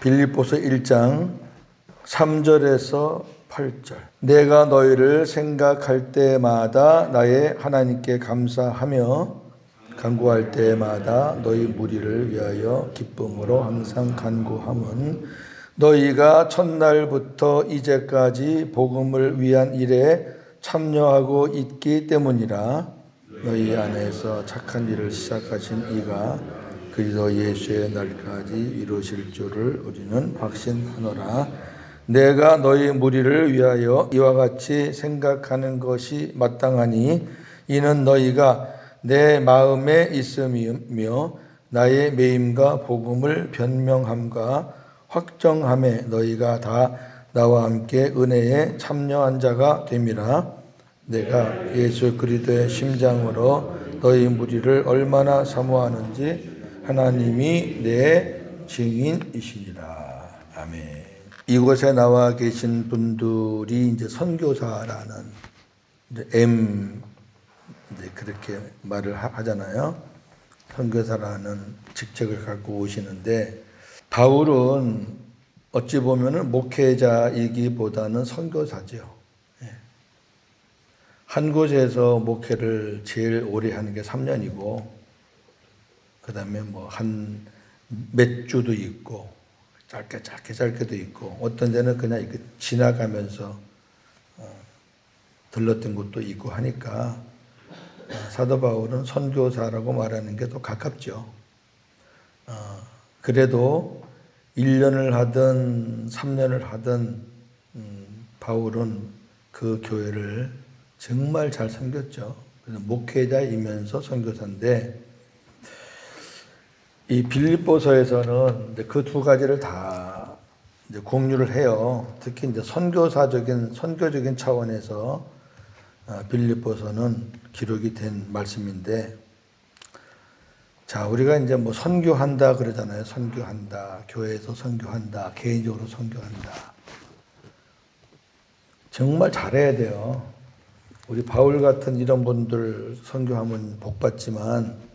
빌립보서 1장 3절에서 8절. 내가 너희를 생각할 때마다 나의 하나님께 감사하며 간구할 때마다 너희 무리를 위하여 기쁨으로 항상 간구함은 너희가 첫날부터 이제까지 복음을 위한 일에 참여하고 있기 때문이라. 너희 안에서 착한 일을 시작하신 이가 그리스도 예수의 날까지 이루실 줄을 우리는 확신하노라. 내가 너희 무리를 위하여 이와 같이 생각하는 것이 마땅하니 이는 너희가 내 마음에 있음이며 나의 매임과 복음을 변명함과 확정함에 너희가 다 나와 함께 은혜에 참여한 자가 됨이라. 내가 예수 그리스도의 심장으로 너희 무리를 얼마나 사모하는지 하나님이 내 증인이시니라. 아멘. 이곳에 나와 계신 분들이 이제 선교사라는 이제 이제 그렇게 말을 하잖아요. 선교사라는 직책을 갖고 오시는데 바울은 어찌 보면은 목회자이기보다는 선교사죠. 한 곳에서 목회를 제일 오래 하는 게 3년이고 그 다음에 뭐 한 몇 주도 있고 짧게도 있고 어떤 데는 그냥 이렇게 지나가면서 들렀던 곳도 있고 하니까 사도 바울은 선교사라고 말하는 게 더 가깝죠. 그래도 1년을 하든 3년을 하든 바울은 그 교회를 정말 잘 섬겼죠. 그래서 목회자이면서 선교사인데 이 빌립보서에서는 그 두 가지를 다 이제 공유를 해요. 특히 이제 선교적인 차원에서 빌립보서는 기록이 된 말씀인데, 자, 우리가 이제 뭐 선교한다 그러잖아요. 선교한다, 교회에서 선교한다, 개인적으로 선교한다. 정말 잘해야 돼요. 우리 바울 같은 이런 분들 선교하면 복 받지만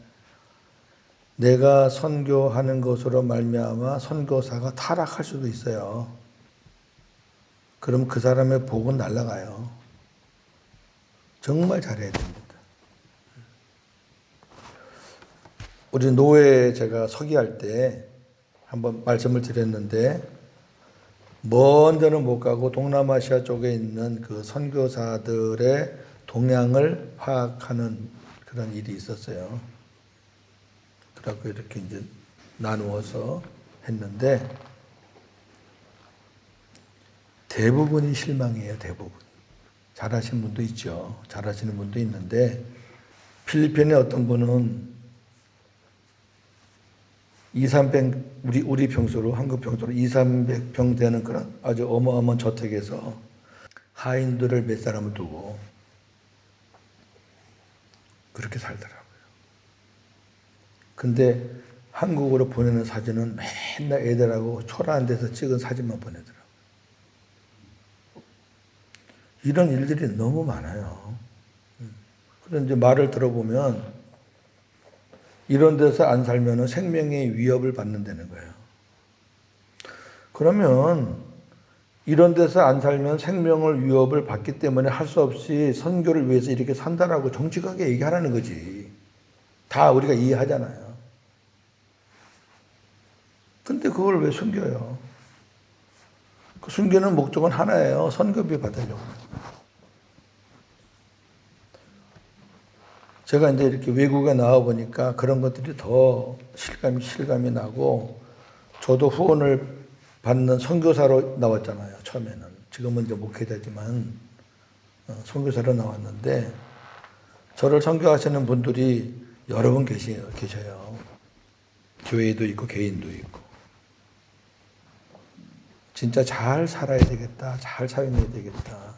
내가 선교하는 것으로 말미암아 선교사가 타락할 수도 있어요. 그럼 그 사람의 복은 날아가요. 정말 잘해야 됩니다. 우리 노회 제가 서기할 때 한번 말씀을 드렸는데 먼 데는 못 가고 동남아시아 쪽에 있는 그 선교사들의 동향을 파악하는 그런 일이 있었어요. 그래갖고 이렇게 이제 나누어서 했는데 대부분이 실망이에요. 대부분. 잘하시는 분도 있죠. 잘하시는 분도 있는데 필리핀의 어떤 분은 200~300 우리 평소로 한국 평소로 200~300평 되는 그런 아주 어마어마한 저택에서 하인들을 몇 사람을 두고 그렇게 살더라고요. 근데 한국으로 보내는 사진은 맨날 애들하고 초라한 데서 찍은 사진만 보내더라고요. 이런 일들이 너무 많아요. 그런 이제 말을 들어보면 이런 데서 안 살면 생명의 위협을 받는다는 거예요. 그러면 이런 데서 안 살면 생명을 위협을 받기 때문에 할 수 없이 선교를 위해서 이렇게 산다라고 정직하게 얘기하라는 거지. 다 우리가 이해하잖아요. 근데 그걸 왜 숨겨요? 그 숨기는 목적은 하나예요. 선교비 받으려고. 제가 이제 이렇게 외국에 나와 보니까 그런 것들이 더 실감이 나고, 저도 후원을 받는 선교사로 나왔잖아요. 처음에는. 지금은 이제 목회자지만 선교사로 나왔는데 저를 선교하시는 분들이 여러 분 계셔요. 교회도 있고 개인도 있고. 진짜 잘 살아야 되겠다. 잘 사용해야 되겠다.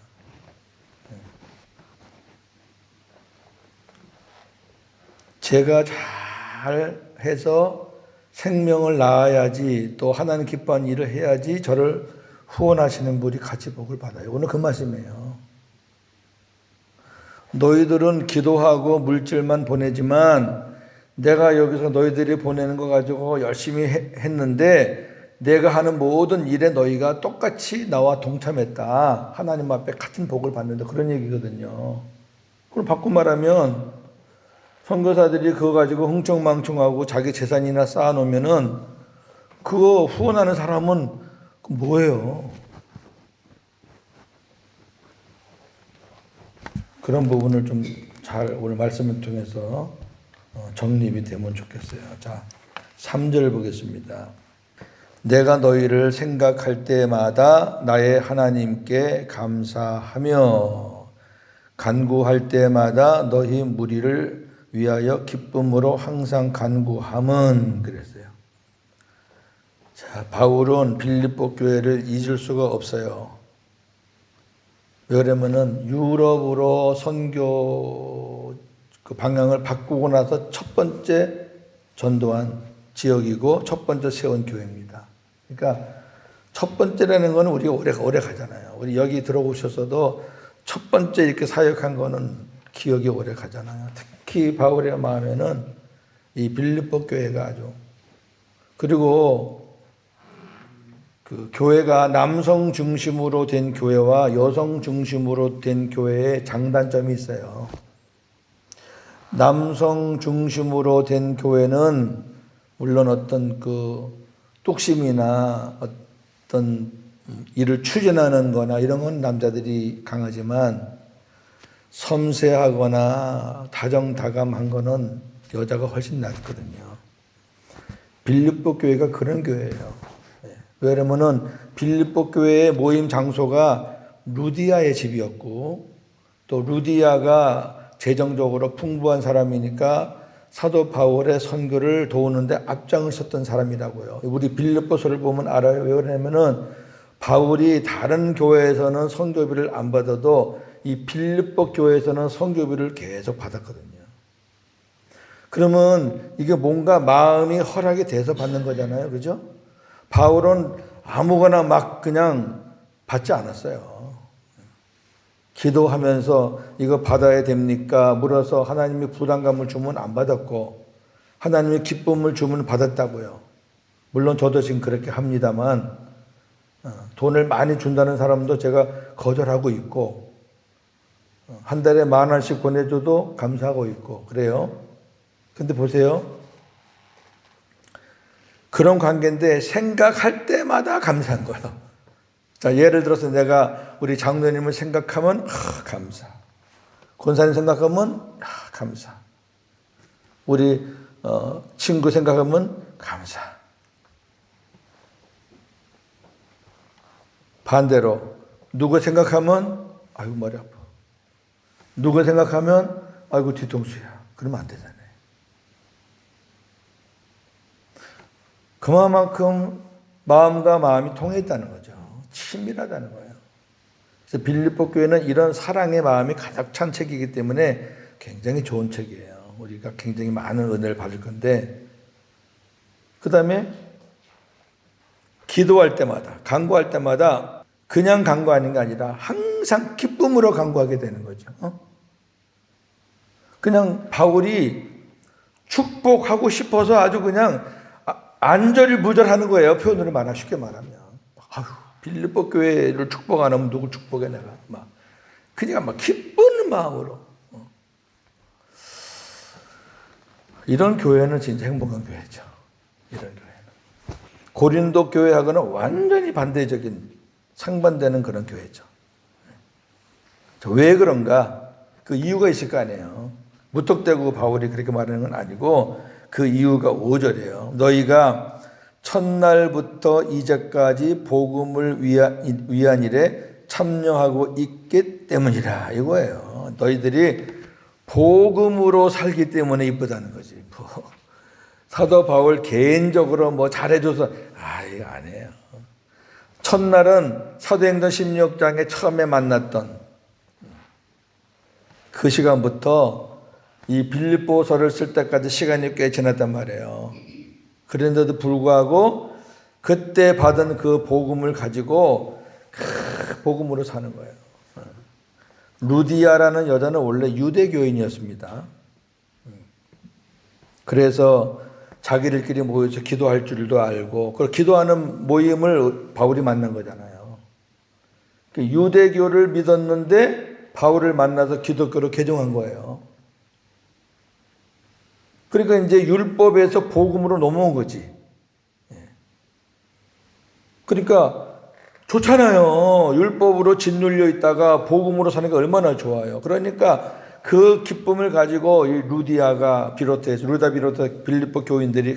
제가 잘 해서 생명을 낳아야지, 또 하나님 기뻐하는 일을 해야지 저를 후원하시는 분이 같이 복을 받아요. 오늘 그 말씀이에요. 너희들은 기도하고 물질만 보내지만 내가 여기서 너희들이 보내는 거 가지고 열심히 했는데 내가 하는 모든 일에 너희가 똑같이 나와 동참했다. 하나님 앞에 같은 복을 받는다. 그런 얘기거든요. 그럼 바꿔 말하면 선교사들이 그거 가지고 흥청망청하고 자기 재산이나 쌓아놓으면은 그거 후원하는 사람은 뭐예요? 그런 부분을 좀 잘 오늘 말씀을 통해서 정립이 되면 좋겠어요. 자, 3절 보겠습니다. 내가 너희를 생각할 때마다 나의 하나님께 감사하며 간구할 때마다 너희 무리를 위하여 기쁨으로 항상 간구함은 그랬어요. 자, 바울은 빌립보 교회를 잊을 수가 없어요. 왜냐면은 유럽으로 선교 그 방향을 바꾸고 나서 첫 번째 전도한 지역이고 첫 번째 세운 교회입니다. 그러니까 첫 번째라는 거는 우리가 오래 가잖아요. 우리 여기 들어오셨어도 첫 번째 이렇게 사역한 거는 기억이 오래 가잖아요. 특히 바울의 마음에는 이 빌립보 교회가 아주, 그리고 그 교회가 남성 중심으로 된 교회와 여성 중심으로 된 교회의 장단점이 있어요. 남성 중심으로 된 교회는 물론 어떤 그 뚝심이나 어떤 일을 추진하는 거나 이런 건 남자들이 강하지만 섬세하거나 다정다감한 거는 여자가 훨씬 낫거든요. 빌립보 교회가 그런 교회예요. 왜냐면은 빌립보 교회의 모임 장소가 루디아의 집이었고 또 루디아가 재정적으로 풍부한 사람이니까 사도 바울의 선교를 도우는데 앞장을 섰던 사람이라고요. 우리 빌립보서를 보면 알아요. 왜 그러냐면은 바울이 다른 교회에서는 선교비를 안 받아도 이 빌립보 교회에서는 선교비를 계속 받았거든요. 그러면 이게 뭔가 마음이 허락이 돼서 받는 거잖아요. 그죠? 바울은 아무거나 막 그냥 받지 않았어요. 기도하면서 이거 받아야 됩니까? 물어서 하나님이 부담감을 주면 안 받았고 하나님이 기쁨을 주면 받았다고요. 물론 저도 지금 그렇게 합니다만 돈을 많이 준다는 사람도 제가 거절하고 있고 한 달에 10,000원씩 보내줘도 감사하고 있고 그래요. 근데 보세요. 그런 관계인데 생각할 때마다 감사한 거예요. 자, 예를 들어서 내가 우리 장로님을 생각하면 감사. 권사님 생각하면 감사. 우리 친구 생각하면 감사. 반대로 누구 생각하면 아이고 머리 아파. 누구 생각하면 아이고 뒤통수야. 그러면 안 되잖아요. 그만큼 마음과 마음이 통했다는 거죠. 친밀하다는 거예요. 그래서 빌립보 교회는 이런 사랑의 마음이 가득 찬 책이기 때문에 굉장히 좋은 책이에요. 우리가 굉장히 많은 은혜를 받을 건데 그 다음에 기도할 때마다 간구할 때마다 그냥 간구하는 게 아니라 항상 기쁨으로 간구하게 되는 거죠. 그냥 바울이 축복하고 싶어서 아주 그냥 안절부절하는 거예요. 표현으로 말하면 쉽게 말하면. 아유, 빌립보 교회를 축복 안 하면 누굴 축복해 내가. 막 그냥 막 기쁜 마음으로. 이런 교회는 진짜 행복한 교회죠. 이런 교회는. 고린도 교회하고는 완전히 반대적인 상반되는 그런 교회죠. 왜 그런가? 그 이유가 있을 거 아니에요. 무턱대고 바울이 그렇게 말하는 건 아니고 그 이유가 5절이에요. 너희가 첫날부터 이제까지 복음을 위한 일에 참여하고 있기 때문이라 이거예요. 너희들이 복음으로 살기 때문에 이쁘다는 거지. 사도 바울 개인적으로 뭐 잘해줘서 이거 아니에요. 첫날은 사도행전 16장에 처음에 만났던 그 시간부터 이 빌립보서를 쓸 때까지 시간이 꽤 지났단 말이에요. 그런데도 불구하고 그때 받은 그 복음을 가지고 그 복음으로 사는 거예요. 루디아라는 여자는 원래 유대교인이었습니다. 그래서 자기들끼리 모여서 기도할 줄도 알고, 그 기도하는 모임을 바울이 만난 거잖아요. 유대교를 믿었는데 바울을 만나서 기독교로 개종한 거예요. 그러니까 이제 율법에서 복음으로 넘어온 거지. 그러니까 좋잖아요. 율법으로 짓눌려 있다가 복음으로 사는 게 얼마나 좋아요. 그러니까 그 기쁨을 가지고 이 루다 비롯해 빌립보 교인들이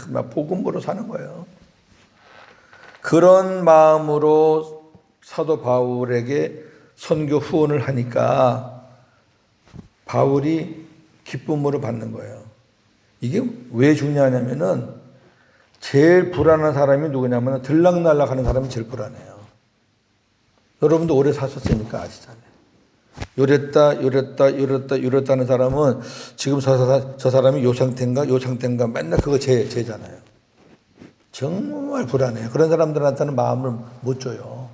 막 복음으로 사는 거예요. 그런 마음으로 사도 바울에게 선교 후원을 하니까 바울이 기쁨으로 받는 거예요. 이게 왜 중요하냐면은 제일 불안한 사람이 누구냐면 들락날락하는 사람이 제일 불안해요. 여러분도 오래 사셨으니까 아시잖아요. 요랬다는 사람은 지금 저 사람이 요 상태인가 맨날 그거 제잖아요. 정말 불안해요. 그런 사람들한테는 마음을 못 줘요.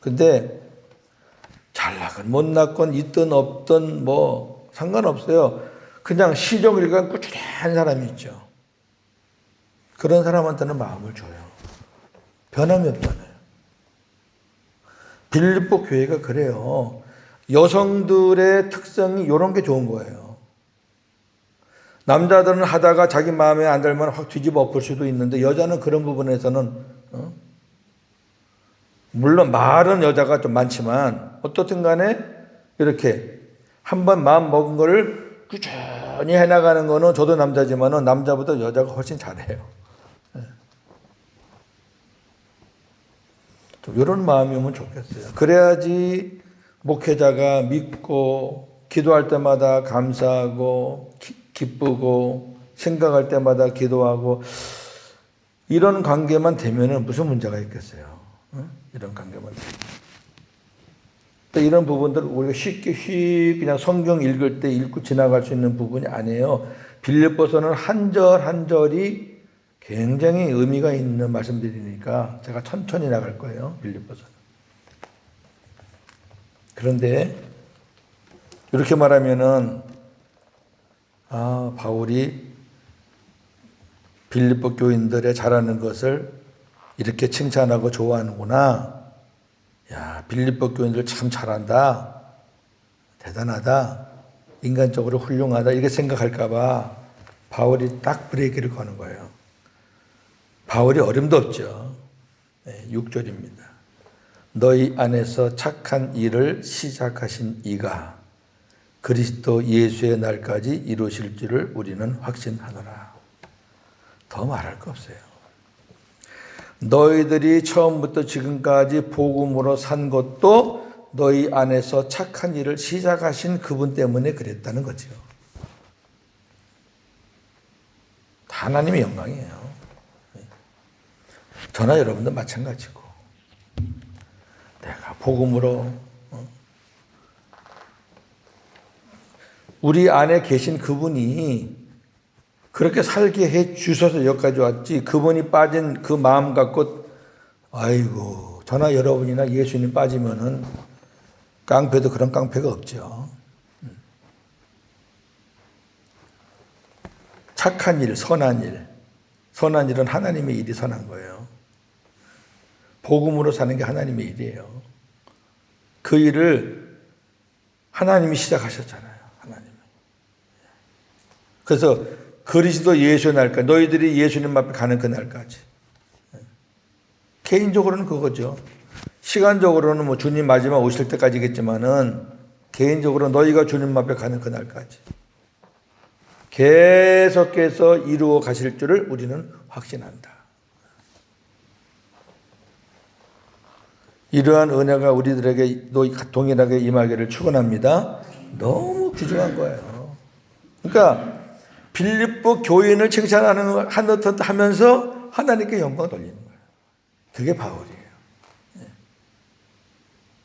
근데 잘 나건 못 났건 있든 없든 뭐 상관없어요. 그냥 시종일관 꾸준한 사람이 있죠. 그런 사람한테는 마음을 줘요. 변함이 없잖아요. 빌립보 교회가 그래요. 여성들의 특성이 이런 게 좋은 거예요. 남자들은 하다가 자기 마음에 안 들면 확 뒤집어 엎을 수도 있는데 여자는 그런 부분에서는 물론 말은 여자가 좀 많지만 어떻든 간에 이렇게 한번 마음 먹은 거를 꾸준히 해나가는 거는 저도 남자지만은 남자보다 여자가 훨씬 잘해요. 이런 마음이면 좋겠어요. 그래야지 목회자가 믿고 기도할 때마다 감사하고 기쁘고 생각할 때마다 기도하고 이런 관계만 되면은 무슨 문제가 있겠어요. 이런 관계만 되면. 이런 부분들을 우리가 쉽게 그냥 성경 읽을 때 읽고 지나갈 수 있는 부분이 아니에요. 빌립보서는 한 절 한 절이 굉장히 의미가 있는 말씀드리니까 제가 천천히 나갈 거예요. 빌립보서는. 그런데 이렇게 말하면은 바울이 빌립보 교인들의 잘하는 것을 이렇게 칭찬하고 좋아하는구나. 야, 빌립보 교인들 참 잘한다. 대단하다. 인간적으로 훌륭하다. 이렇게 생각할까봐 바울이 딱 브레이크를 거는 거예요. 바울이 어림도 없죠. 6절입니다. 너희 안에서 착한 일을 시작하신 이가 그리스도 예수의 날까지 이루실 줄을 우리는 확신하노라. 더 말할 거 없어요. 너희들이 처음부터 지금까지 복음으로 산 것도 너희 안에서 착한 일을 시작하신 그분 때문에 그랬다는 거죠. 하나님의 영광이에요. 저나 여러분도 마찬가지고 내가 복음으로 우리 안에 계신 그분이 그렇게 살게 해 주셔서 여기까지 왔지 그분이 빠진 그 마음 갖고 아이고 저나 여러분이나 예수님 빠지면은 깡패도 그런 깡패가 없죠. 착한 일, 선한 일은 하나님의 일이 선한 거예요. 복음으로 사는 게 하나님의 일이에요. 그 일을 하나님이 시작하셨잖아요. 하나님이. 그래서 그리스도 예수의 날까지 너희들이 예수님 앞에 가는 그 날까지. 개인적으로는 그거죠. 시간적으로는 뭐 주님 마지막 오실 때까지겠지만은 개인적으로 너희가 주님 앞에 가는 그 날까지 계속해서 이루어 가실 줄을 우리는 확신한다. 이러한 은혜가 우리들에게 동일하게 임하기를 축원합니다. 너무 귀중한 거예요. 그러니까 빌립보 교인을 칭찬하는 하면서 하나님께 영광 돌리는 거예요. 그게 바울이에요.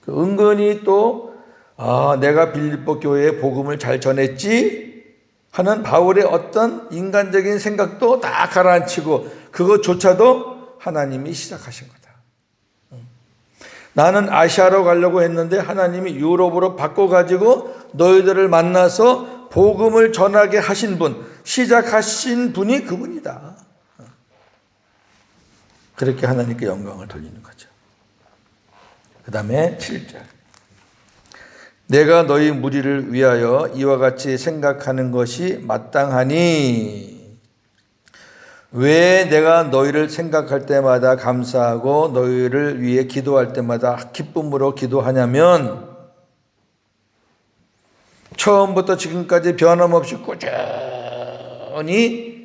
은근히 또 내가 빌립보 교회에 복음을 잘 전했지 하는 바울의 어떤 인간적인 생각도 다 가라앉히고 그것조차도 하나님이 시작하신 거다. 나는 아시아로 가려고 했는데 하나님이 유럽으로 바꿔가지고 너희들을 만나서 복음을 전하게 하신 분, 시작하신 분이 그분이다. 그렇게 하나님께 영광을 돌리는 거죠. 그 다음에 7절. 내가 너희 무리를 위하여 이와 같이 생각하는 것이 마땅하니 왜 내가 너희를 생각할 때마다 감사하고 너희를 위해 기도할 때마다 기쁨으로 기도하냐면 처음부터 지금까지 변함없이 꾸준히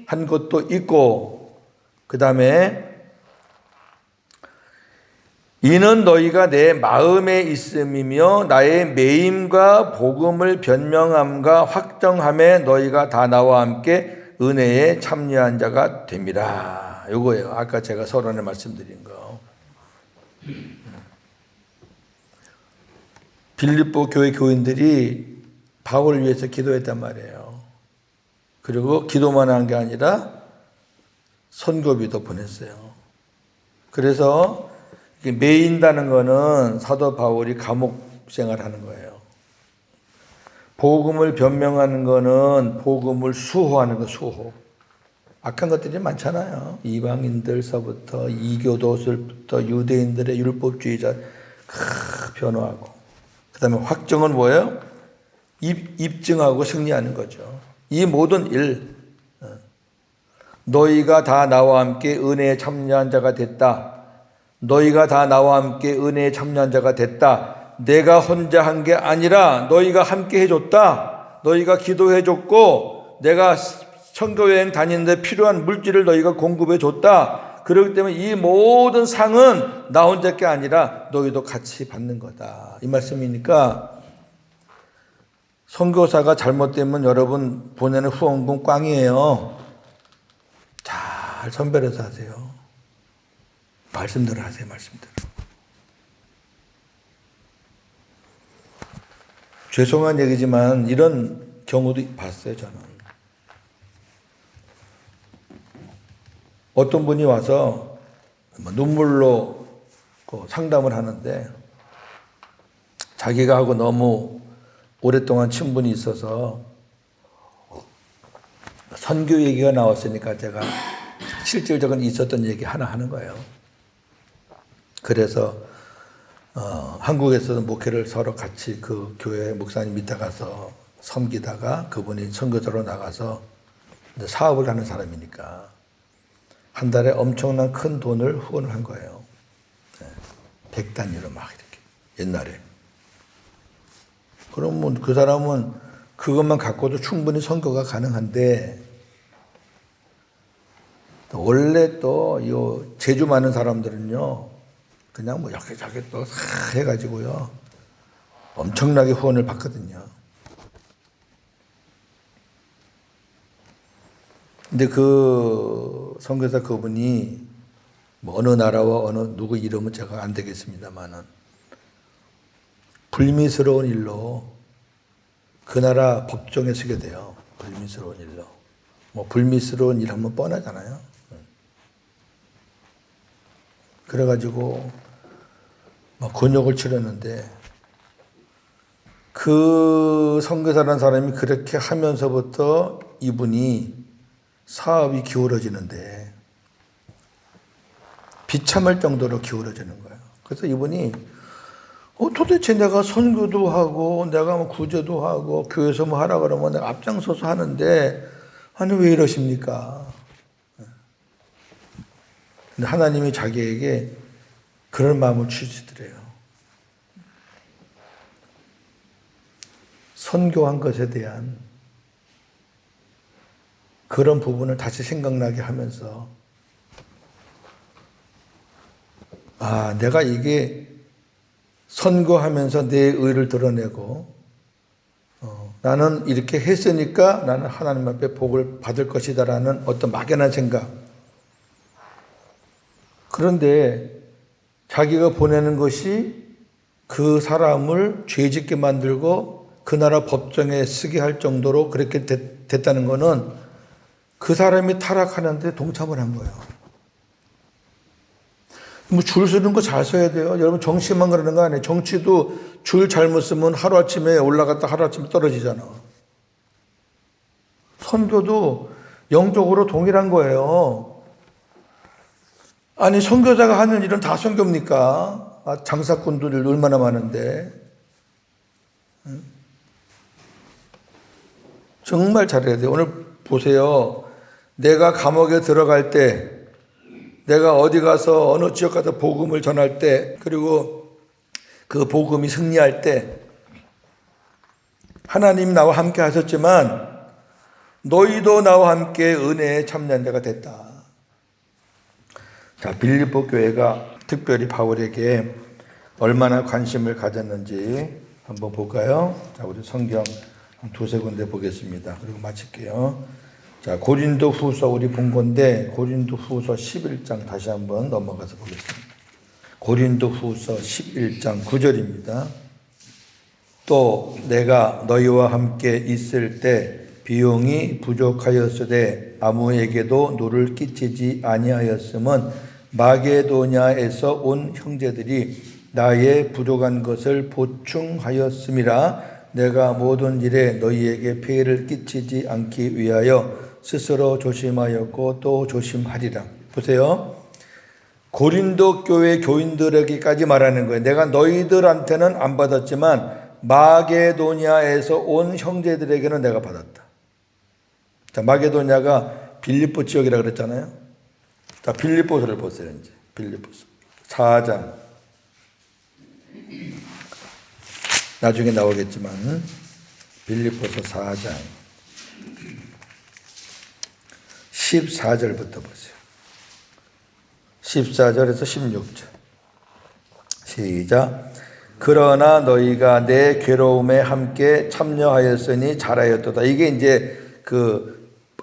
한 것도 있고 그 다음에 이는 너희가 내 마음에 있음이며 나의 매임과 복음을 변명함과 확정함에 너희가 다 나와 함께 은혜에 참여한 자가 됨이라. 요거예요. 아까 제가 서론에 말씀드린 거. 빌립보 교회 교인들이 바울을 위해서 기도했단 말이에요. 그리고 기도만 한 게 아니라 선교비도 보냈어요. 그래서 매인다는 거는 사도 바울이 감옥 생활하는 거예요. 복음을 변명하는 거는 복음을 수호하는 거, 수호. 악한 것들이 많잖아요. 이방인들서부터 이교도들부터 유대인들의 율법주의자 변호하고 그 다음에 확정은 뭐예요? 입증하고 승리하는 거죠. 이 모든 일 너희가 다 나와 함께 은혜에 참여한 자가 됐다. 너희가 다 나와 함께 은혜에 참여한 자가 됐다. 내가 혼자 한 게 아니라 너희가 함께 해줬다. 너희가 기도해줬고 내가 선교여행 다니는데 필요한 물질을 너희가 공급해줬다. 그렇기 때문에 이 모든 상은 나 혼자 게 아니라 너희도 같이 받는 거다. 이 말씀이니까 선교사가 잘못되면 여러분 보내는 후원금 꽝이에요. 잘 선별해서 하세요. 말씀대로 하세요. 말씀대로. 죄송한 얘기지만 이런 경우도 봤어요. 저는. 어떤 분이 와서 눈물로 상담을 하는데 자기가 하고 너무 오랫동안 친분이 있어서 선교 얘기가 나왔으니까 제가 실질적인 있었던 얘기 하나 하는 거예요. 그래서 한국에서도 목회를 서로 같이 그 교회 목사님 밑에 가서 섬기다가 그분이 선교사로 나가서 사업을 하는 사람이니까 한 달에 엄청난 큰 돈을 후원을 한 거예요. 100단위로 막 이렇게 옛날에. 그러면 그 사람은 그것만 갖고도 충분히 선교가 가능한데 원래 또 이 재주 많은 사람들은요 그냥 뭐 여기저기 또 해가지고요 엄청나게 후원을 받거든요. 근데 그 선교사 그분이 뭐 어느 나라와 어느 누구 이름은 제가 안 되겠습니다만은 불미스러운 일로 그 나라 법정에 서게 돼요. 불미스러운 일로. 뭐 불미스러운 일 하면 뻔하잖아요. 그래가지고 막 곤욕을 치렀는데 그 선교사라는 사람이 그렇게 하면서부터 이분이 사업이 기울어지는데 비참할 정도로 기울어지는 거예요. 그래서 이분이 도대체 내가 선교도 하고 내가 뭐 구제도 하고 교회에서 뭐 하라 그러면 내가 앞장서서 하는데 아니 왜 이러십니까? 근데 하나님이 자기에게 그런 마음을 주시더래요. 선교한 것에 대한 그런 부분을 다시 생각나게 하면서 내가 이게 선교하면서 내 의를 드러내고 나는 이렇게 했으니까 나는 하나님 앞에 복을 받을 것이다 라는 어떤 막연한 생각. 그런데 자기가 보내는 것이 그 사람을 죄짓게 만들고 그 나라 법정에 쓰게 할 정도로 그렇게 됐다는 것은 그 사람이 타락하는데 동참을 한 거예요. 뭐 줄 서는 거 잘 서야 돼요. 여러분 정치만 그러는 거 아니에요. 정치도 줄 잘못 쓰면 하루아침에 올라갔다 하루아침에 떨어지잖아. 선교도 영적으로 동일한 거예요. 아니 선교사가 하는 일은 다 선교입니까? 장사꾼들이 얼마나 많은데. 정말 잘해야 돼요. 오늘 보세요. 내가 감옥에 들어갈 때, 내가 어디 가서 어느 지역 가서 복음을 전할 때, 그리고 그 복음이 승리할 때 하나님 나와 함께 하셨지만 너희도 나와 함께 은혜에 참여한 자가 됐다. 자, 빌립보 교회가 특별히 바울에게 얼마나 관심을 가졌는지 한번 볼까요? 자, 우리 성경 한 두세 군데 보겠습니다. 그리고 마칠게요. 자, 고린도 후서 우리 본 건데 고린도 후서 11장 다시 한번 넘어가서 보겠습니다. 고린도 후서 11장 9절입니다. 또 내가 너희와 함께 있을 때 비용이 부족하였으되 아무에게도 누를 끼치지 아니하였음은 마게도냐에서 온 형제들이 나의 부족한 것을 보충하였음이라. 내가 모든 일에 너희에게 폐해를 끼치지 않기 위하여 스스로 조심하였고 또 조심하리라. 보세요. 고린도 교회 교인들에게까지 말하는 거예요. 내가 너희들한테는 안 받았지만 마게도냐에서 온 형제들에게는 내가 받았다. 자, 마게도냐가 빌립보 지역이라고 그랬잖아요. 자, 빌립보서를 보세요. 이제 빌립보서 4장. 나중에 나오겠지만 빌립보서 4장 14절부터 보세요. 14절에서 16절. 시작. 그러나 너희가 내 괴로움에 함께 참여하였으니 잘하였도다. 이게 이제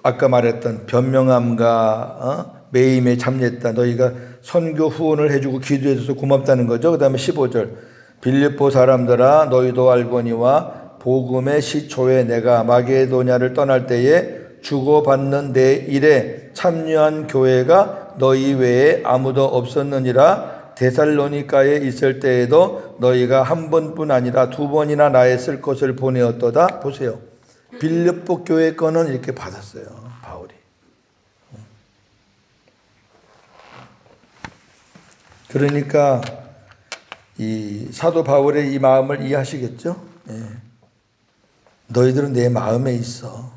아까 말했던 변명함과 매임에 참여했다. 너희가 선교 후원을 해주고 기도해줘서 고맙다는 거죠. 그 다음에 15절. 빌립보 사람들아 너희도 알거니와 복음의 시초에 내가 마게도냐를 떠날 때에 주고받는 내 일에 참여한 교회가 너희 외에 아무도 없었느니라. 데살로니가에 있을 때에도 너희가 한 번뿐 아니라 두 번이나 나의 쓸 것을 보내었도다. 보세요. 빌립보 교회 거는 이렇게 받았어요. 바울이. 그러니까 이 사도 바울의 이 마음을 이해하시겠죠? 예. 너희들은 내 마음에 있어.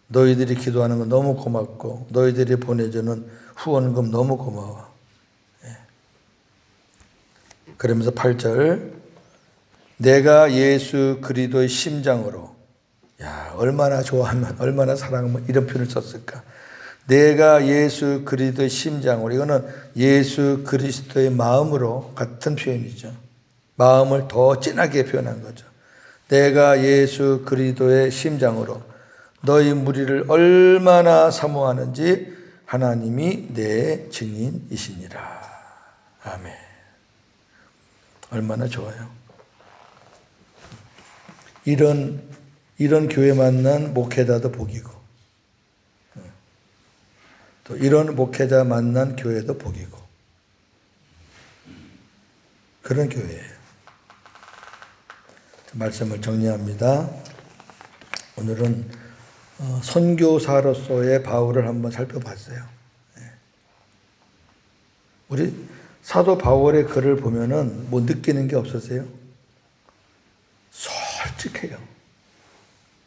너희들이 기도하는 건 너무 고맙고 너희들이 보내주는 후원금 너무 고마워. 그러면서 8절. 내가 예수 그리스도의 심장으로. 야, 얼마나 좋아하면 얼마나 사랑하면 이런 표현을 썼을까. 내가 예수 그리스도의 심장으로. 이거는 예수 그리스도의 마음으로 같은 표현이죠. 마음을 더 진하게 표현한 거죠. 내가 예수 그리스도의 심장으로 너희 무리를 얼마나 사모하는지 하나님이 내 증인이시니라. 아멘. 얼마나 좋아요. 이런 교회 만난 목회자도 복이고 또 이런 목회자 만난 교회도 복이고 그런 교회예요. 말씀을 정리합니다. 오늘은 선교사로서의 바울을 한번 살펴봤어요. 우리 사도 바울의 글을 보면은 뭐 느끼는 게 없으세요? 솔직해요.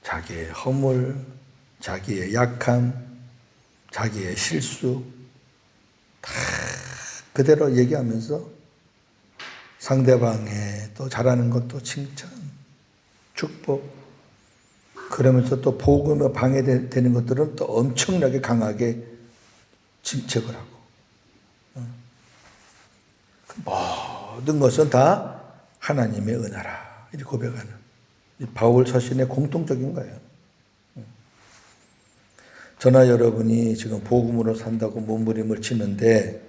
자기의 허물, 자기의 약함, 자기의 실수 다 그대로 얘기하면서 상대방의 또 잘하는 것도 칭찬, 축복, 그러면서 또 복음에 방해되는 것들은 또 엄청나게 강하게 질책을 하고 모든 것은 다 하나님의 은혜라 이렇게 고백하는 바울 서신의 공통적인 거예요. 저나 여러분이 지금 복음으로 산다고 몸부림을 치는데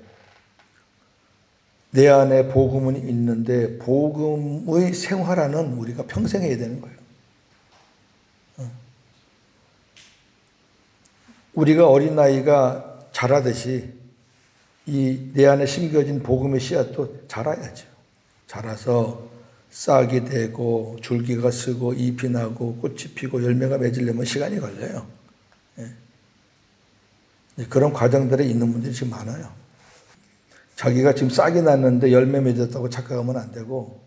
내 안에 복음은 있는데 복음의 생활하는 우리가 평생 해야 되는 거예요. 우리가 어린아이가 자라듯이 이 내 안에 심겨진 복음의 씨앗도 자라야죠. 자라서 싹이 되고 줄기가 쓰고 잎이 나고 꽃이 피고 열매가 맺으려면 시간이 걸려요. 그런 과정들에 있는 분들이 지금 많아요. 자기가 지금 싹이 났는데 열매 맺었다고 착각하면 안 되고,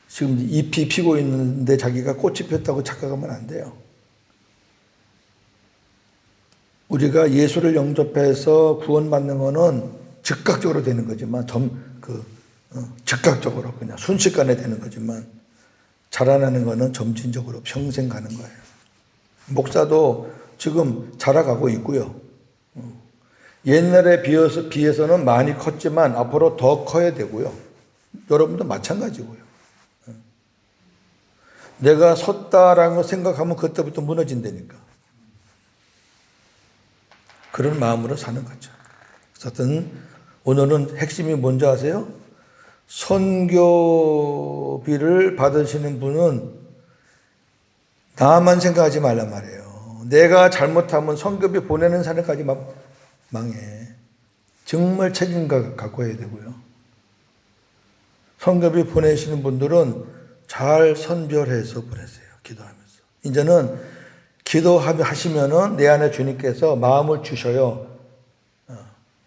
지금 잎이 피고 있는데 자기가 꽃이 폈다고 착각하면 안 돼요. 우리가 예수를 영접해서 구원받는 거는 즉각적으로 되는 거지만, 즉각적으로 그냥 순식간에 되는 거지만, 자라나는 거는 점진적으로 평생 가는 거예요. 목사도 지금 자라가고 있고요. 옛날에 비해서는 많이 컸지만 앞으로 더 커야 되고요. 여러분도 마찬가지고요. 내가 섰다라는 거 생각하면 그때부터 무너진다니까. 그런 마음으로 사는 거죠. 어쨌든 오늘은 핵심이 뭔지 아세요? 선교비를 받으시는 분은 나만 생각하지 말란 말이에요. 내가 잘못하면 선교비 보내는 사람까지 망해. 정말 책임감 갖고 해야 되고요. 선교비 보내시는 분들은 잘 선별해서 보내세요. 기도하면서. 이제는 기도하시면은 내 안에 주님께서 마음을 주셔요.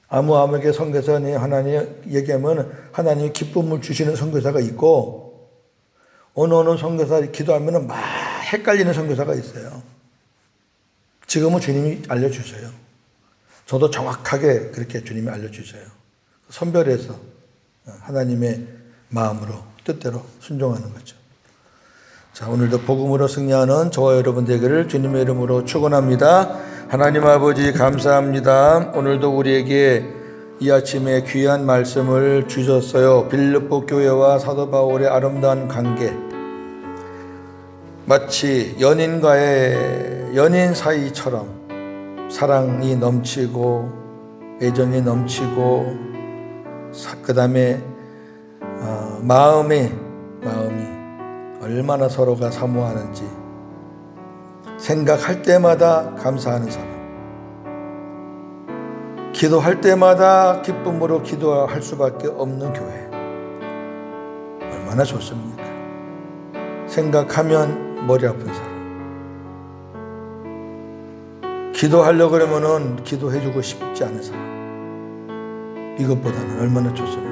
아무에게 선교사님 하나님 얘기하면 하나님이 기쁨을 주시는 선교사가 있고, 어느 선교사 기도하면은 막 헷갈리는 선교사가 있어요. 지금은 주님이 알려주셔요. 저도 정확하게 그렇게 주님이 알려주셔요. 선별해서 하나님의 마음으로 뜻대로 순종하는 거죠. 자, 오늘도 복음으로 승리하는 저와 여러분 되기를 주님의 이름으로 축원합니다. 하나님 아버지 감사합니다. 오늘도 우리에게 이 아침에 귀한 말씀을 주셨어요. 빌립보 교회와 사도 바울의 아름다운 관계, 마치 연인과의 연인 사이처럼 사랑이 넘치고 애정이 넘치고, 그 다음에 마음이 얼마나 서로가 사모하는지 생각할 때마다 감사하는 사람, 기도할 때마다 기쁨으로 기도할 수밖에 없는 교회, 얼마나 좋습니까? 생각하면 머리 아픈 사람, 기도하려고 그러면은 기도해주고 싶지 않은 사람, 이것보다는 얼마나 좋습니까?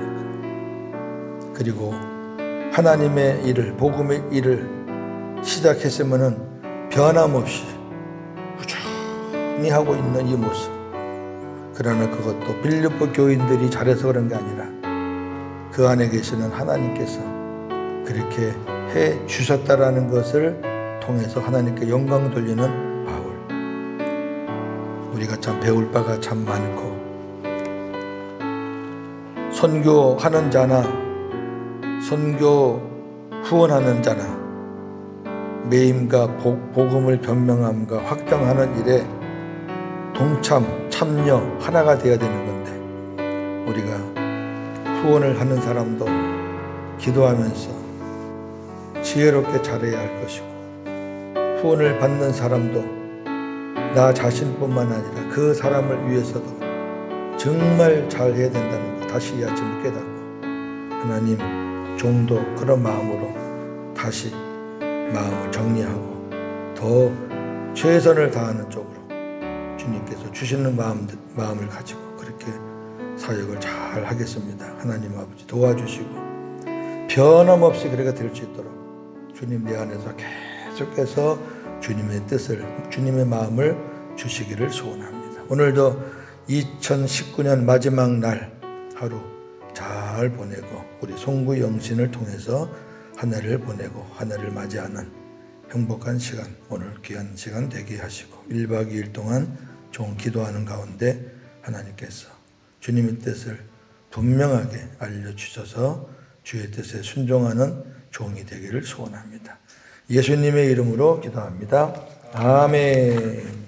그리고 하나님의 일을, 복음의 일을 시작했으면은 변함없이 꾸준히 하고 있는 이 모습. 그러나 그것도 빌립보 교인들이 잘해서 그런 게 아니라 그 안에 계시는 하나님께서 그렇게 해 주셨다라는 것을 통해서 하나님께 영광 돌리는 바울. 우리가 참 배울 바가 참 많고, 선교하는 자나 선교 후원하는 자나 매임과 복음을 변명함과 확장하는 일에 참여 하나가 되어야 되는 건데, 우리가 후원을 하는 사람도 기도하면서 지혜롭게 잘해야 할 것이고, 후원을 받는 사람도 나 자신뿐만 아니라 그 사람을 위해서도 정말 잘해야 된다는 거 다시 이 아침에 깨닫고, 하나님 종도 그런 마음으로 다시 마음을 정리하고 더 최선을 다하는 쪽으로 주님께서 주시는 마음을 가지고 그렇게 사역을 잘 하겠습니다. 하나님 아버지 도와주시고 변함없이 그래가 될 수 있도록 주님 내 안에서 계속해서 주님의 뜻을, 주님의 마음을 주시기를 소원합니다. 오늘도 2019년 마지막 날 하루 잘 보내고 우리 송구 영신을 통해서 한 해를 보내고 한 해를 맞이하는 행복한 시간, 오늘 귀한 시간 되게 하시고 1박 2일 동안 좋은 기도하는 가운데 하나님께서 주님의 뜻을 분명하게 알려주셔서 주의 뜻에 순종하는 종이 되기를 소원합니다. 예수님의 이름으로 기도합니다. 아멘.